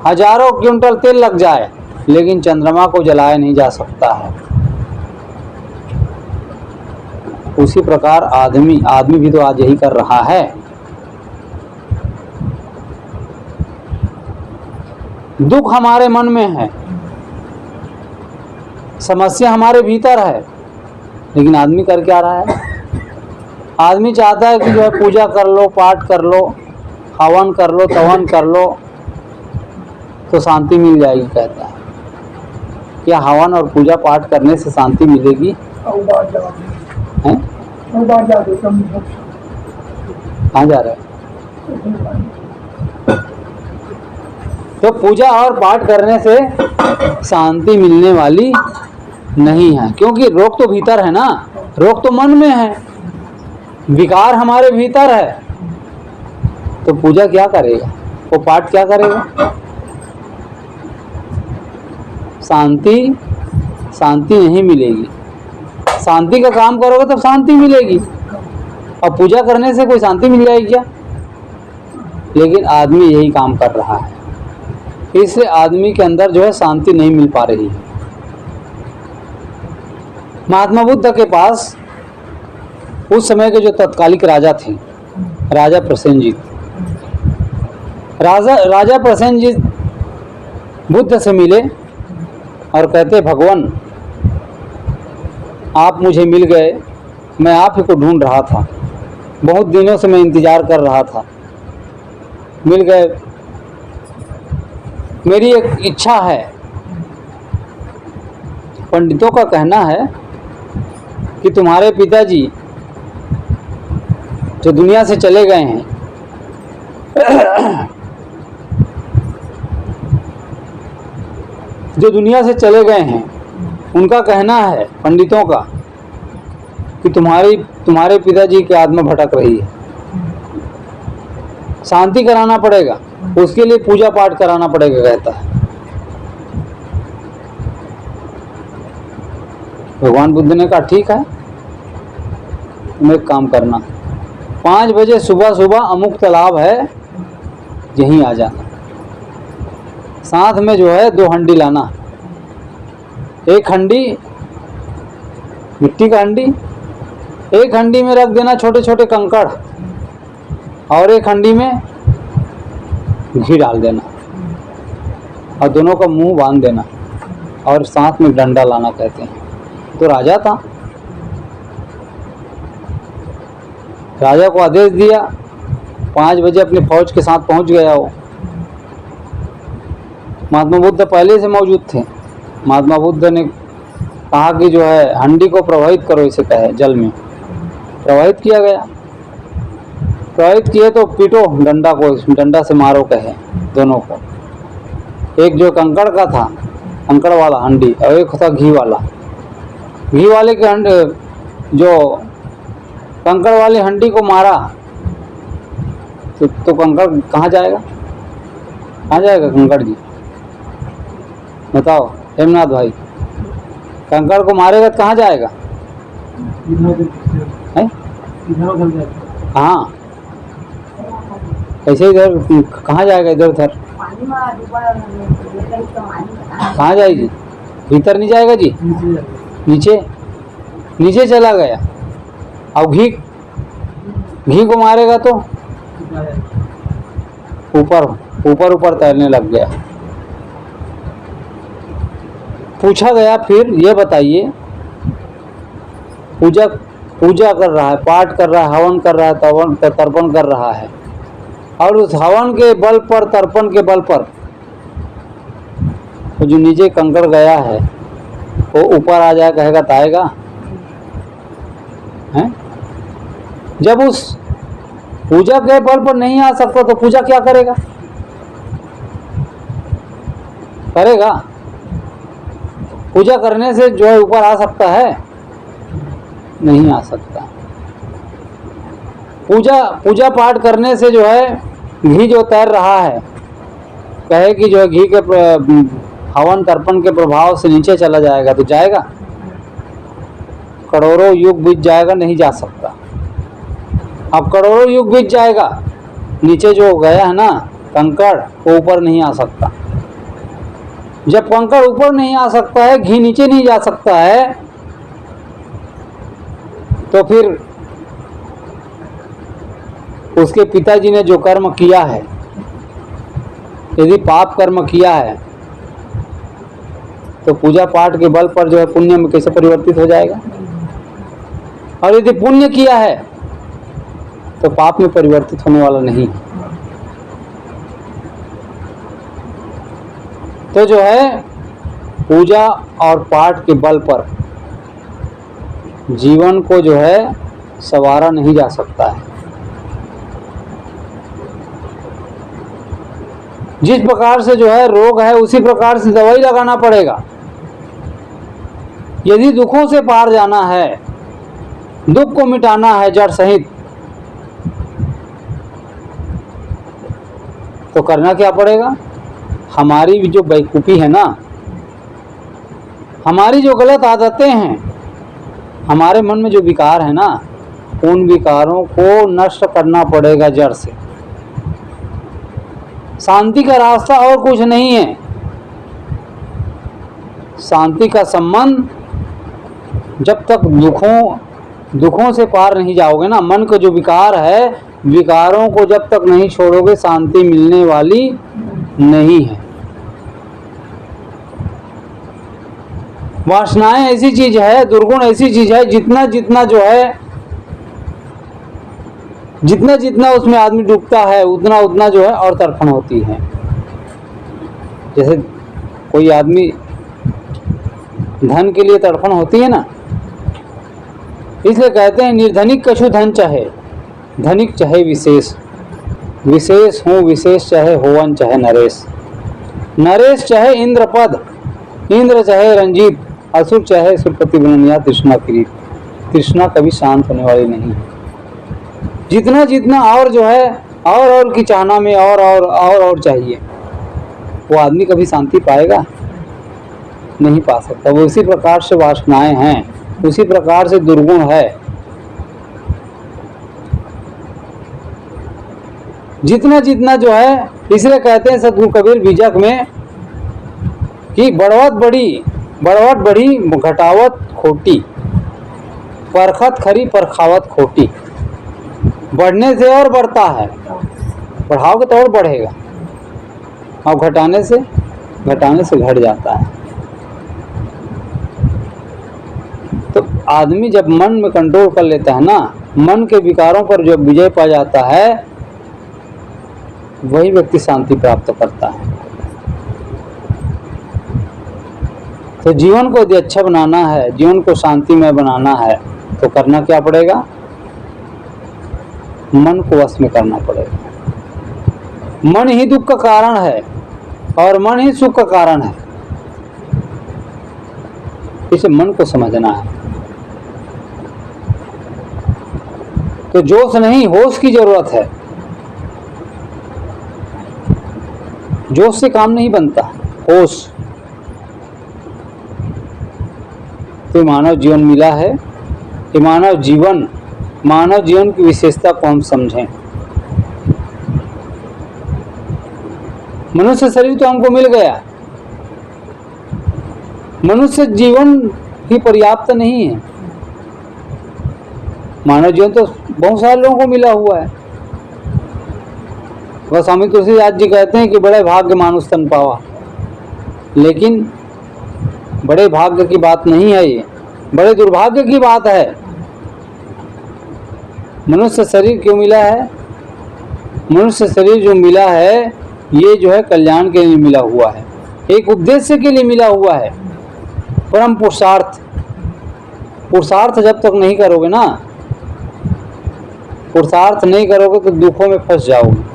हजारों क्विंटल तेल लग जाए, लेकिन चंद्रमा को जलाया नहीं जा सकता है। उसी प्रकार आदमी भी तो आज यही कर रहा है। दुख हमारे मन में है, समस्या हमारे भीतर है, लेकिन आदमी कर क्या रहा है? आदमी चाहता है कि जो है पूजा कर लो, पाठ कर लो, हवन कर लो, तवन कर लो तो शांति मिल जाएगी, कहता है। क्या हवन और पूजा पाठ करने से शांति मिलेगी? हैं? कहाँ जा रहे हैं? तो पूजा और पाठ करने से शांति मिलने वाली नहीं है, क्योंकि रोग तो भीतर है ना, रोग तो मन में है, विकार हमारे भीतर है। तो पूजा क्या करेगा, वो पाठ क्या करेगा? शांति नहीं मिलेगी। शांति का काम करोगे तब शांति मिलेगी, और पूजा करने से कोई शांति मिल जाएगी क्या? लेकिन आदमी यही काम कर रहा है, इसलिए आदमी के अंदर जो है शांति नहीं मिल पा रही है। महात्मा बुद्ध के पास उस समय के जो तत्कालिक राजा थे, राजा प्रसेनजीत, राजा प्रसेनजीत बुद्ध से मिले और कहते, भगवान आप मुझे मिल गए, मैं आप ही को ढूंढ रहा था, बहुत दिनों से मैं इंतजार कर रहा था, मिल गए। मेरी एक इच्छा है, पंडितों का कहना है कि तुम्हारे पिताजी जो दुनिया से चले गए हैं, जो दुनिया से चले गए हैं, उनका कहना है, पंडितों का, कि तुम्हारे पिताजी की आत्मा भटक रही है, शांति कराना पड़ेगा, उसके लिए पूजा पाठ कराना पड़ेगा, कहता है। भगवान बुद्ध ने कहा ठीक है, तुम एक काम करना, 5 बजे सुबह सुबह अमुक तालाब है, यहीं आ जाना, साथ में जो है 2 हंडी लाना, एक हंडी मिट्टी का हंडी, एक हंडी में रख देना छोटे छोटे कंकड़, और एक हंडी में घी डाल देना, और दोनों का मुंह बांध देना, और साथ में डंडा लाना, कहते हैं। तो राजा था, राजा को आदेश दिया, 5 बजे अपनी फौज के साथ पहुंच गया वो। महात्मा बुद्ध पहले से मौजूद थे। महात्मा बुद्ध ने कहा कि जो है हंडी को प्रवाहित करो, इसे कहे, जल में प्रवाहित किया गया। प्रवाहित किए तो पीटो डंडा को, डंडा से मारो, कहे दोनों को। एक जो कंकड़ का था, कंकड़ वाला हंडी, और एक था घी वाला। घी वाले के जो कंकड़ वाली हंडी को मारा तो कंकड़ कहाँ जाएगा? कहाँ जाएगा कंकड़ जी? बताओ हेमनाथ भाई, कंकड़ को मारेगा तो कहाँ जाएगा? हाँ, ऐसे इधर कहाँ जाएगा? इधर उधर कहाँ जाएगी? भीतर नहीं जाएगा जी, नीचे नीचे चला गया। अब घी को मारेगा तो ऊपर तैरने लग गया। पूछा गया फिर ये बताइए, पूजा कर रहा है, पाठ कर रहा है, हवन कर रहा है, तर्पण कर रहा है, और उस हवन के बल पर, तर्पण के बल पर तो जो नीचे कंकड़ गया है वो ऊपर आ जाए, कहेगा तो आएगा? हैं? जब उस पूजा के बल पर नहीं आ सकता तो पूजा क्या करेगा? करेगा? पूजा करने से जो है ऊपर आ सकता है? नहीं आ सकता। पूजा पाठ करने से जो है घी जो तैर रहा है, कहे कि जो है घी के हवन तर्पण के प्रभाव से नीचे चला जाएगा, तो जाएगा? करोड़ों युग बीत जाएगा, नहीं जा सकता। अब करोड़ों युग बीत जाएगा, नीचे जो गया है ना कंकड़, वो ऊपर नहीं आ सकता। जब कंकड़ ऊपर नहीं आ सकता है, घी नीचे नहीं जा सकता है, तो फिर उसके पिताजी ने जो कर्म किया है, यदि पाप कर्म किया है, तो पूजा पाठ के बल पर जो है पुण्य में कैसे परिवर्तित हो जाएगा? और यदि पुण्य किया है तो पाप में परिवर्तित होने वाला नहीं। तो जो है पूजा और पाठ के बल पर जीवन को जो है संवारा नहीं जा सकता है। जिस प्रकार से जो है रोग है, उसी प्रकार से दवाई लगाना पड़ेगा। यदि दुखों से पार जाना है, दुख को मिटाना है जड़ सहित, तो करना क्या पड़ेगा? हमारी जो बेवकूफ़ी है ना, हमारी जो गलत आदतें हैं, हमारे मन में जो विकार है ना, उन विकारों को नष्ट करना पड़ेगा जड़ से। शांति का रास्ता और कुछ नहीं है। शांति का संबंध जब तक दुखों से पार नहीं जाओगे ना, मन को जो विकार है, विकारों को जब तक नहीं छोड़ोगे, शांति मिलने वाली नहीं है। वासनाएं ऐसी चीज है, दुर्गुण ऐसी चीज है, जितना जितना उसमें आदमी डूबता है, उतना जो है और तर्पण होती है। जैसे कोई आदमी धन के लिए तड़फन होती है ना, इसलिए कहते हैं निर्धनिक कछु धन चाहे, धनिक चाहे विशेष, विशेष हूँ विशेष चाहे होवन चाहे नरेश, नरेश चाहे इंद्र पद, इंद्र चाहे रंजीत, असुर चाहे सुरपति बनन, या तृष्णा किरीट, तृष्णा कभी शांत होने वाली नहीं है। जितना जितना और जो है और की चाहना में और चाहिए, वो आदमी कभी शांति पाएगा नहीं पा सकता। वो उसी प्रकार से वासनाएं हैं, उसी प्रकार से दुर्गुण है। जितना जितना जो है, इसलिए कहते हैं सतगुरु कबीर बीजक में कि बढ़वत बड़ी घटावत खोटी, परखत खरी परखावत खोटी। बढ़ने से और बढ़ता है, बढ़ाओगे तो और बढ़ेगा, और घटाने से घट जाता है। तो आदमी जब मन में कंट्रोल कर लेता है ना, मन के विकारों पर जब विजय पा जाता है, वही व्यक्ति शांति प्राप्त करता है। तो जीवन को यदि अच्छा बनाना है, जीवन को शांतिमय बनाना है, तो करना क्या पड़ेगा? मन को वश में करना पड़ेगा। मन ही दुख का कारण है और मन ही सुख का कारण है, इसे मन को समझना है। तो जोश नहीं, होश की जरूरत है। जोश से काम नहीं बनता, होश। तो मानव जीवन मिला है, ये मानव जीवन की विशेषता को हम समझें। मनुष्य शरीर तो हमको मिल गया, मनुष्य जीवन ही पर्याप्त नहीं है। मानव जीवन तो बहुत सारे लोगों को मिला हुआ है। बस स्वामी तुलसीदास जी कहते हैं कि बड़े भाग्य मानुष तन पावा, लेकिन बड़े भाग्य की बात नहीं है, ये बड़े दुर्भाग्य की बात है। मनुष्य शरीर क्यों मिला है? मनुष्य शरीर जो मिला है, ये जो है कल्याण के लिए मिला हुआ है, एक उद्देश्य के लिए मिला हुआ है, परम पुरुषार्थ जब तक नहीं करोगे ना, पुरुषार्थ नहीं करोगे तो दुखों में फंस जाओगे।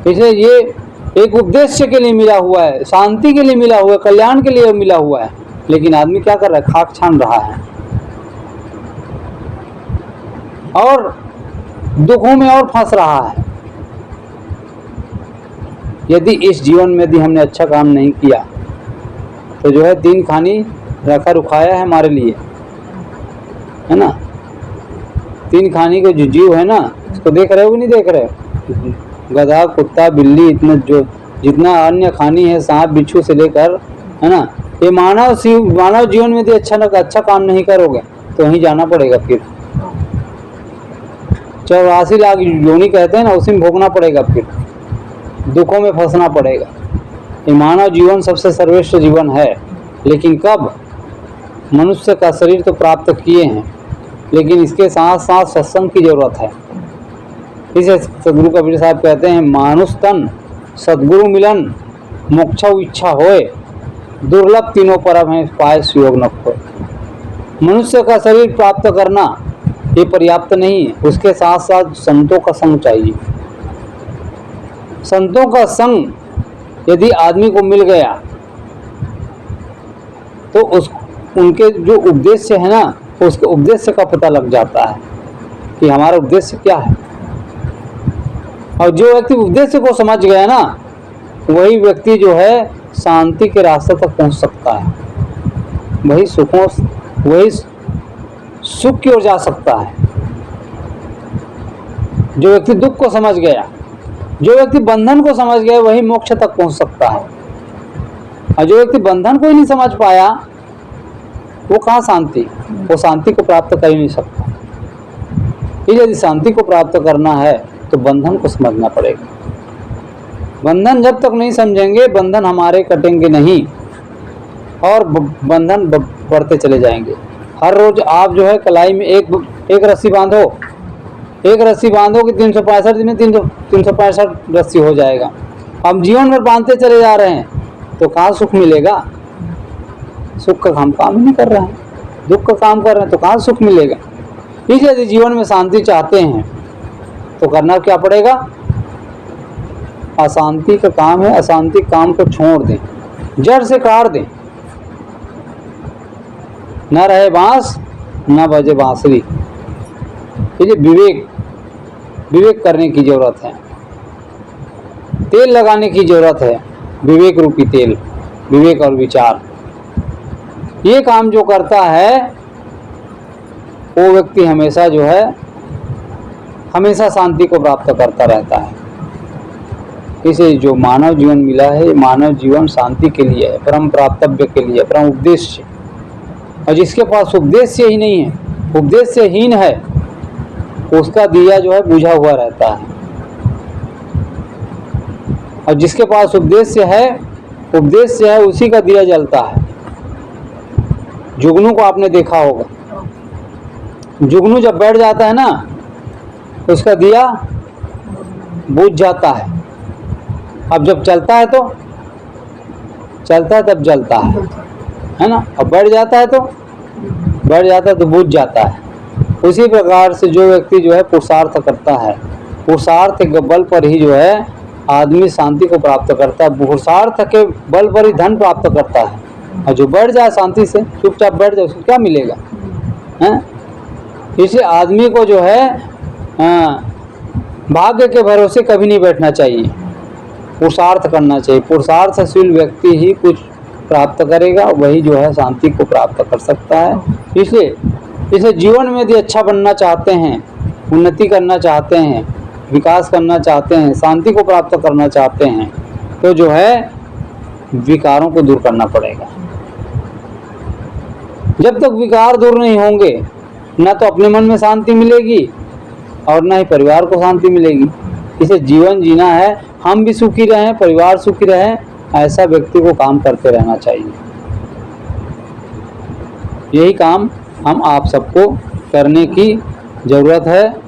इसलिए ये एक उद्देश्य के लिए मिला हुआ है, शांति के लिए मिला हुआ है, कल्याण के लिए मिला हुआ है। लेकिन आदमी क्या कर रहा है? खाक छान रहा है और दुखों में और फंस रहा है। यदि इस जीवन में यदि हमने अच्छा काम नहीं किया, तो जो है 3 खानी रखा रुखाया है हमारे लिए, है ना। 3 खानी के जो जीव है ना, उसको देख रहे हो कि नहीं देख रहे हो? गधा, कुत्ता, बिल्ली, इतना जो जितना अन्य खानी है, सांप बिच्छू से लेकर, है ना। ये मानव जीवन में यदि अच्छा काम नहीं करोगे तो वहीं जाना पड़ेगा। फिर 84 लाख योनि कहते हैं ना, उसी में भोगना पड़ेगा, फिर दुखों में फंसना पड़ेगा। ये मानव जीवन सबसे सर्वश्रेष्ठ जीवन है, लेकिन कब? मनुष्य का शरीर तो प्राप्त किए हैं, लेकिन इसके साथ साथ सत्संग की जरूरत है। इसे सदगुरु कबीर साहब कहते हैं, मानुष तन सदगुरु मिलन मोक्षौ इच्छा होए, दुर्लभ तीनों परम है पाए सुयोग न खोए। मनुष्य का शरीर प्राप्त करना ये पर्याप्त नहीं है, उसके साथ साथ संतों का संग चाहिए। संतों का संग यदि आदमी को मिल गया तो उनके जो उद्देश्य है ना, उसके उद्देश्य का पता लग जाता है कि हमारा उद्देश्य क्या है। और जो व्यक्ति उद्देश्य को समझ गया ना, वही व्यक्ति जो है शांति के रास्ते तक पहुंच सकता है, वही सुख की ओर जा सकता है। जो व्यक्ति दुख को समझ गया, जो व्यक्ति बंधन को समझ गया, वही मोक्ष तक पहुंच सकता है। और जो व्यक्ति बंधन को ही नहीं समझ पाया, वो कहाँ शांति? वो शांति को प्राप्त कर ही नहीं सकता। यदि शांति को प्राप्त करना है तो बंधन को समझना पड़ेगा। बंधन जब तक नहीं समझेंगे, बंधन हमारे कटेंगे नहीं और बंधन बढ़ते चले जाएंगे। हर रोज आप जो है कलाई में एक रस्सी बांधो, एक रस्सी बांधो कि 365 दिन में 365 रस्सी हो जाएगा। हम जीवन भर बांधते चले जा रहे हैं तो कहाँ सुख मिलेगा? सुख का हम काम ही नहीं कर रहे हैं, दुख का काम कर रहे हैं तो कहाँ सुख मिलेगा? इसलिए यदि जीवन में शांति चाहते हैं तो करना क्या पड़ेगा? अशांति का काम है, अशांति काम को छोड़ दें। जड़ से काट दें। न रहे बांस न बजे बांसुरी। ये विवेक करने की जरूरत है। तेल लगाने की जरूरत है, विवेक रूपी तेल, विवेक और विचार। ये काम जो करता है वो व्यक्ति हमेशा जो है हमेशा शांति को प्राप्त करता रहता है। इसे जो मानव जीवन मिला है, ये मानव जीवन शांति के लिए है, परम प्राप्तव्य के लिए, परम उद्देश्य। और जिसके पास उद्देश्य ही नहीं है, उद्देश्यहीन है, उसका दिया जो है बुझा हुआ रहता है। और जिसके पास उद्देश्य है उसी का दिया जलता है। जुगनू को आपने देखा होगा, जुगनू जब बैठ जाता है ना, उसका दिया बुझ जाता है। अब जब चलता है तब जलता है ना। अब बैठ जाता है तो बुझ जाता है। उसी प्रकार से जो व्यक्ति जो है पुरुषार्थ करता है, पुरुषार्थ के बल पर ही जो है आदमी शांति को प्राप्त करता है। पुरुषार्थ के बल पर ही धन प्राप्त करता है। और जो बैठ जाए शांति से, चुपचाप बैठ जाए, उसको क्या मिलेगा? हैं? इसलिए आदमी को जो है भाग्य के भरोसे कभी नहीं बैठना चाहिए, पुरुषार्थ करना चाहिए। पुरुषार्थशील व्यक्ति ही कुछ प्राप्त करेगा, वही जो है शांति को प्राप्त कर सकता है। इसलिए जीवन में यदि अच्छा बनना चाहते हैं, उन्नति करना चाहते हैं, विकास करना चाहते हैं, शांति को प्राप्त करना चाहते हैं, तो जो है विकारों को दूर करना पड़ेगा। जब तक विकार दूर नहीं होंगे, न तो अपने मन में शांति मिलेगी और न ही परिवार को शांति मिलेगी। इसे जीवन जीना है, हम भी सुखी रहें, परिवार सुखी रहे, ऐसा व्यक्ति को काम करते रहना चाहिए। यही काम हम आप सबको करने की जरूरत है।